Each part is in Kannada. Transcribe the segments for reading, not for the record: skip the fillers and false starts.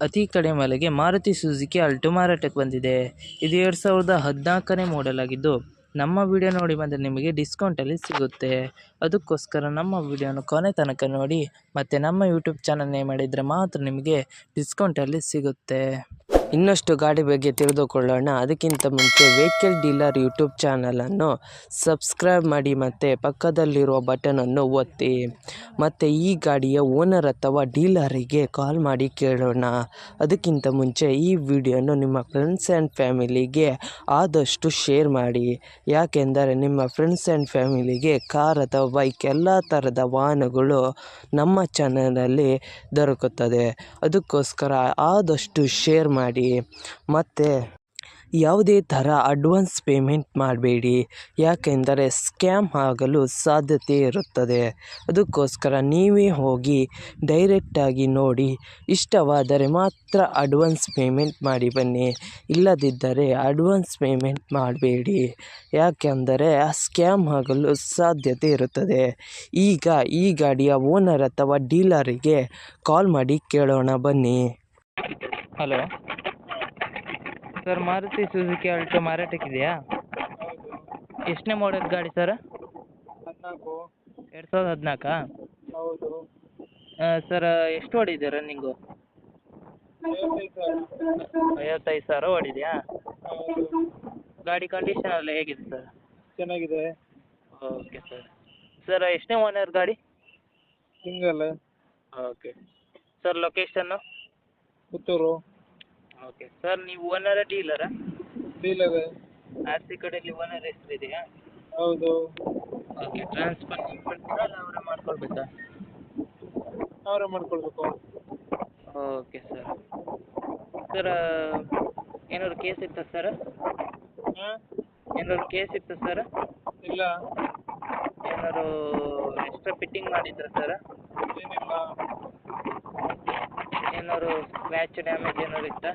ಅತಿ ಕಡಿಮೆ ಬೆಲೆಗೆ ಮಾರುತಿ ಸುಜುಕಿ ಆಲ್ಟೋ ಮಾರಾಟಕ್ಕೆ ಬಂದಿದೆ. ಇದು 2014ನೇ ಮಾಡೆಲ್ ಆಗಿದ್ದು, ನಮ್ಮ ವಿಡಿಯೋ ನೋಡಿ ಬಂದರೆ ನಿಮಗೆ ಡಿಸ್ಕೌಂಟಲ್ಲಿ ಸಿಗುತ್ತೆ. ಅದಕ್ಕೋಸ್ಕರ ನಮ್ಮ ವಿಡಿಯೋನ ಕೊನೆ ತನಕ ನೋಡಿ ಮತ್ತು ನಮ್ಮ ಯೂಟ್ಯೂಬ್ ಚಾನಲ್ ನೇಮ್ ಮಾಡಿದರೆ ಮಾತ್ರ ನಿಮಗೆ ಡಿಸ್ಕೌಂಟಲ್ಲಿ ಸಿಗುತ್ತೆ. ಇನ್ನಷ್ಟು ಗಾಡಿ ಬಗ್ಗೆ ತಿಳಿದುಕೊಳ್ಳೋಣ. ಅದಕ್ಕಿಂತ ಮುಂಚೆ ವೆಹಿಕಲ್ ಡೀಲರ್ ಯೂಟ್ಯೂಬ್ ಚಾನಲನ್ನು ಸಬ್ಸ್ಕ್ರೈಬ್ ಮಾಡಿ ಮತ್ತು ಪಕ್ಕದಲ್ಲಿರುವ ಬಟನನ್ನು ಒತ್ತಿ. ಮತ್ತು ಈ ಗಾಡಿಯ ಓನರ್ ಅಥವಾ ಡೀಲರಿಗೆ ಕಾಲ್ ಮಾಡಿ ಕೇಳೋಣ. ಅದಕ್ಕಿಂತ ಮುಂಚೆ ಈ ವಿಡಿಯೋನು ನಿಮ್ಮ ಫ್ರೆಂಡ್ಸ್ ಆ್ಯಂಡ್ ಫ್ಯಾಮಿಲಿಗೆ ಆದಷ್ಟು ಶೇರ್ ಮಾಡಿ. ಯಾಕೆಂದರೆ ನಿಮ್ಮ ಫ್ರೆಂಡ್ಸ್ ಆ್ಯಂಡ್ ಫ್ಯಾಮಿಲಿಗೆ ಕಾರ್ ಅಥವಾ ಬೈಕ್ ಎಲ್ಲ ಥರದ ವಾಹನಗಳು ನಮ್ಮ ಚಾನಲಲ್ಲಿ ದೊರಕುತ್ತದೆ. ಅದಕ್ಕೋಸ್ಕರ ಆದಷ್ಟು ಶೇರ್ ಮಾಡಿ. ಮತ್ತು ಯಾವುದೇ ಥರ ಅಡ್ವಾನ್ಸ್ ಪೇಮೆಂಟ್ ಮಾಡಬೇಡಿ, ಯಾಕೆಂದರೆ ಸ್ಕ್ಯಾಮ್ ಆಗಲು ಸಾಧ್ಯತೆ ಇರುತ್ತದೆ. ಅದಕ್ಕೋಸ್ಕರ ನೀವೇ ಹೋಗಿ ಡೈರೆಕ್ಟಾಗಿ ನೋಡಿ, ಇಷ್ಟವಾದರೆ ಮಾತ್ರ ಅಡ್ವಾನ್ಸ್ ಪೇಮೆಂಟ್ ಮಾಡಿ ಬನ್ನಿ. ಇಲ್ಲದಿದ್ದರೆ ಅಡ್ವಾನ್ಸ್ ಪೇಮೆಂಟ್ ಮಾಡಬೇಡಿ, ಯಾಕೆಂದರೆ ಸ್ಕ್ಯಾಮ್ ಆಗಲು ಸಾಧ್ಯತೆ ಇರುತ್ತದೆ. ಈಗ ಈ ಗಾಡಿಯ ಓನರ್ ಅಥವಾ ಡೀಲರಿಗೆ ಕಾಲ್ ಮಾಡಿ ಕೇಳೋಣ ಬನ್ನಿ. Hello sir, Maruti Suzuki Alto ಮಾರಾಟಕ್ಕಿದೆಯಾ? ಎಷ್ಟನೇ ಮಾಡೆಲ್ ಗಾಡಿ ಸರ್? 2014. ಹೌದು. ಸರ್, ಎಷ್ಟು ಓಡಿದೆ ರನ್ನಿಂಗು? 55,000 ಓಡಿದೆಯಾ? ಗಾಡಿ ಕಂಡೀಷನ್ ಎಲ್ಲ ಹೇಗಿದೆ ಸರ್? ಚೆನ್ನಾಗಿದೆ. Okay sir. ಸರ್, ಎಷ್ಟನೇ ಓನರ್ ಗಾಡಿ? Single. Okay sir. Location? Puttur. Okay sir. ನೀವು ಓನರ ಡೀಲರಾ? ಡೀಲರ್. ಆರ್ ಸಿ ಕಡೆಯಲ್ಲಿ ಓನರ್ ಹೆಸರಿದೆಯಾ? ಹೌದು. ಓಕೆ. ಟ್ರಾನ್ಸ್ಫರ್ ನೀವು ಮಾಡ್ತೀರಾ ಅಲ್ಲ ಅವರೇ ಮಾಡ್ಕೊಳ್ಬೇಕಾ? ಅವರೇ ಮಾಡ್ಕೊಳ್ಬೇಕು. Okay sir. ಸರ್, ಏನಾದ್ರು ಕೇಸ್ ಇತ್ತಾ ಸರ್? ಹಾಂ? ಏನಾದ್ರು ಕೇಸ್ ಇತ್ತಾ ಸರ್? ಇಲ್ಲ. ಏನಾದ್ರು ಎಕ್ಸ್ಟ್ರಾ ಫಿಟ್ಟಿಂಗ್ ಮಾಡಿದ್ರಾ ಸರ್? ಏನಿಲ್ಲ. ಏನಾದ್ರು ಸ್ಕ್ರ್ಯಾಚ್ ಡ್ಯಾಮೇಜ್ ಏನಾದ್ರು ಇತ್ತಾ?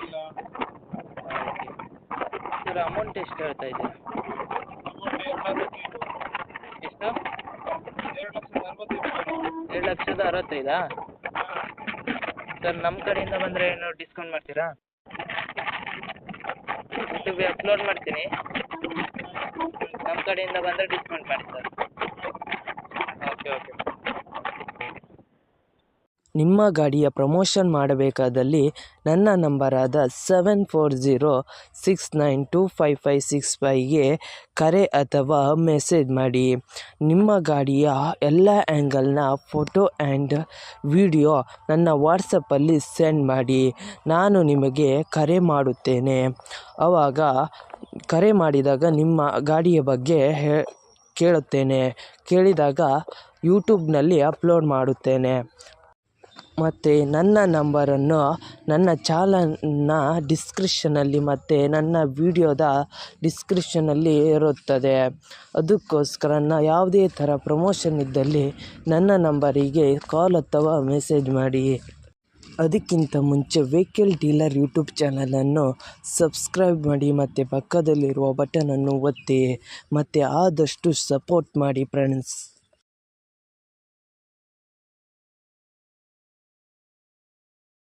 ಇಲ್ಲ. Okay sir. ಅಮೌಂಟ್ ಎಷ್ಟು ಹೇಳ್ತಾ ಇದ್ದೀರಾ? ಅಮೌಂಟ್ ಎಷ್ಟು? 2,65,000. 2,65,000? ಸರ್, ನಮ್ಮ ಕಡೆಯಿಂದ ಬಂದರೆ ಏನಾದ್ರು ಡಿಸ್ಕೌಂಟ್ ಮಾಡ್ತೀರಾ? ಯೂಟ್ಯೂಬಿಗೆ ಅಪ್ಲೋಡ್ ಮಾಡ್ತೀನಿ, ನಮ್ಮ ಕಡೆಯಿಂದ ಬಂದರೆ ಡಿಸ್ಕೌಂಟ್ ಮಾಡಿ ಸರ್. Okay okay. ನಿಮ್ಮ ಗಾಡಿಯ ಪ್ರಮೋಷನ್ ಮಾಡಬೇಕಾದಲ್ಲಿ ನನ್ನ ನಂಬರಾದ 7406925565ಗೆ ಕರೆ ಅಥವಾ ಮೆಸೇಜ್ ಮಾಡಿ. ನಿಮ್ಮ ಗಾಡಿಯ ಎಲ್ಲ ಆ್ಯಂಗಲ್ನ ಫೋಟೋ ಆ್ಯಂಡ್ ವಿಡಿಯೋ ನನ್ನ ವಾಟ್ಸಪ್ಪಲ್ಲಿ ಸೆಂಡ್ ಮಾಡಿ. ನಾನು ನಿಮಗೆ ಕರೆ ಮಾಡುತ್ತೇನೆ. ಆವಾಗ ಕರೆ ಮಾಡಿದಾಗ ನಿಮ್ಮ ಗಾಡಿಯ ಬಗ್ಗೆ ಕೇಳುತ್ತೇನೆ. ಕೇಳಿದಾಗ ಯೂಟ್ಯೂಬ್ನಲ್ಲಿ ಅಪ್ಲೋಡ್ ಮಾಡುತ್ತೇನೆ. ಮತ್ತು ನನ್ನ ನಂಬರನ್ನು ನನ್ನ ಚಾನಲ್ನ ಡಿಸ್ಕ್ರಿಪ್ಷನಲ್ಲಿ ಮತ್ತು ನನ್ನ ವಿಡಿಯೋದ ಡಿಸ್ಕ್ರಿಪ್ಷನಲ್ಲಿ ಇರುತ್ತದೆ. ಅದಕ್ಕೋಸ್ಕರ ಯಾವುದೇ ಥರ ಪ್ರಮೋಷನ್ ಇದ್ದಲ್ಲಿ ನನ್ನ ನಂಬರಿಗೆ ಕಾಲ್ ಅಥವಾ ಮೆಸೇಜ್ ಮಾಡಿ. ಅದಕ್ಕಿಂತ ಮುಂಚೆ ವೆಹಿಕಲ್ ಡೀಲರ್ ಯೂಟ್ಯೂಬ್ ಚಾನಲನ್ನು ಸಬ್ಸ್ಕ್ರೈಬ್ ಮಾಡಿ ಮತ್ತು ಪಕ್ಕದಲ್ಲಿರುವ ಬಟನನ್ನು ಒತ್ತಿ ಮತ್ತು ಆದಷ್ಟು ಸಪೋರ್ಟ್ ಮಾಡಿ ಫ್ರೆಂಡ್ಸ್.